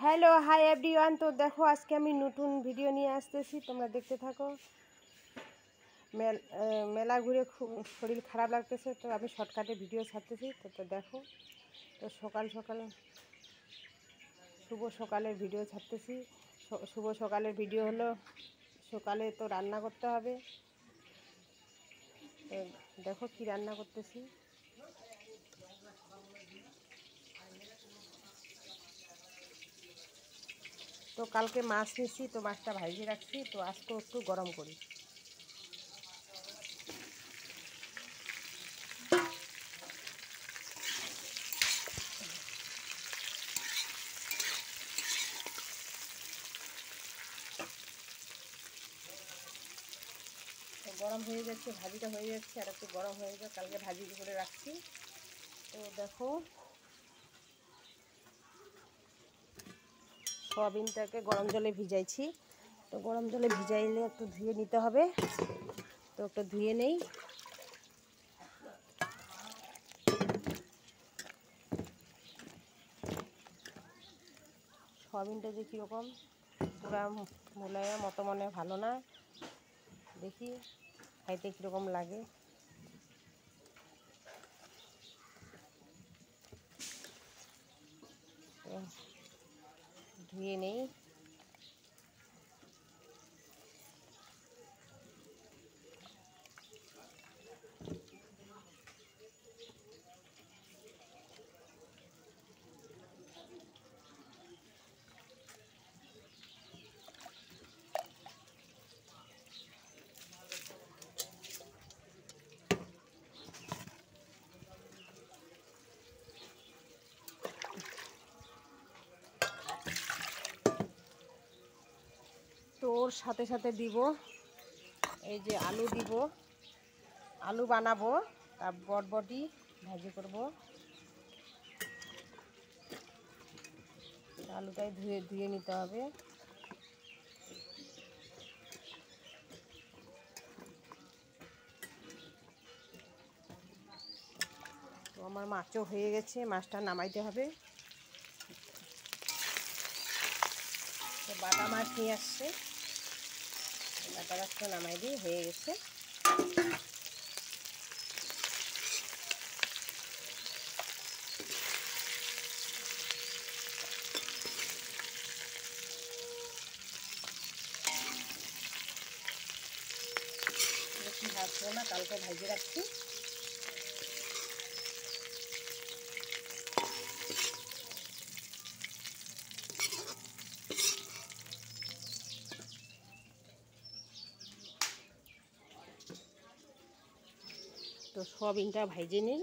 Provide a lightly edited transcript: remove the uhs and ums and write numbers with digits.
Hello hi everyone. তো দেখো আজকে আমি নতুন ভিডিও নিয়ে আসতেছি, তোমরা দেখতে থাকো। মেলা ঘুরে খুব শরীর খারাপ লাগতেছে, তো আমি শর্টকাটে ভিডিও ছাড়তেছি। তো দেখো, তো সকাল সকাল শুভ সকালের ভিডিও ছাড়তেছি। শুভ সকালের ভিডিও হলো, সকালে তো রান্না করতে হবে। তো দেখো কি রান্না করতেছি। তো কালকে মাছ নিয়েছি, তো মাছটা ভাজিয়ে রাখছি, তো আজকে একটু গরম করি। তো গরম হয়ে যাচ্ছে, ভাজিটা হয়ে যাচ্ছে, আর একটু গরম হয়ে যায়, কালকে ভাজি করে রাখছি। তো দেখো সয়াবিনটাকে গরম জলে ভিজাইছি। তো গরম জলে ভিজাইলে একটু ধুয়ে নিতে হবে, তো একটু ধুয়ে নেই। সয়াবিনটা যে কীরকম পুরা মোলায়া মতো মনে ভালো না, দেখি খাইতে কীরকম লাগে। ধুয়ে নেই। তো ওর সাথে সাথে দিব এই যে আলু দিব, আলু বানাবো, তার বটবটি ভাজি করব। আলুটাই ধুয়ে ধুয়ে নিতে হবে। তো আমার মাছও হয়ে গেছে, মাছটা নামাইতে হবে। তো বাটা মাছ নিয়ে আসছে, বাটা মাছটা নামাই দিয়ে হয়ে গেছে। বেশি ভাজবো না, কালকে ভাজিয়ে রাখছি। তো সয়াবিনটা ভাজে নিই।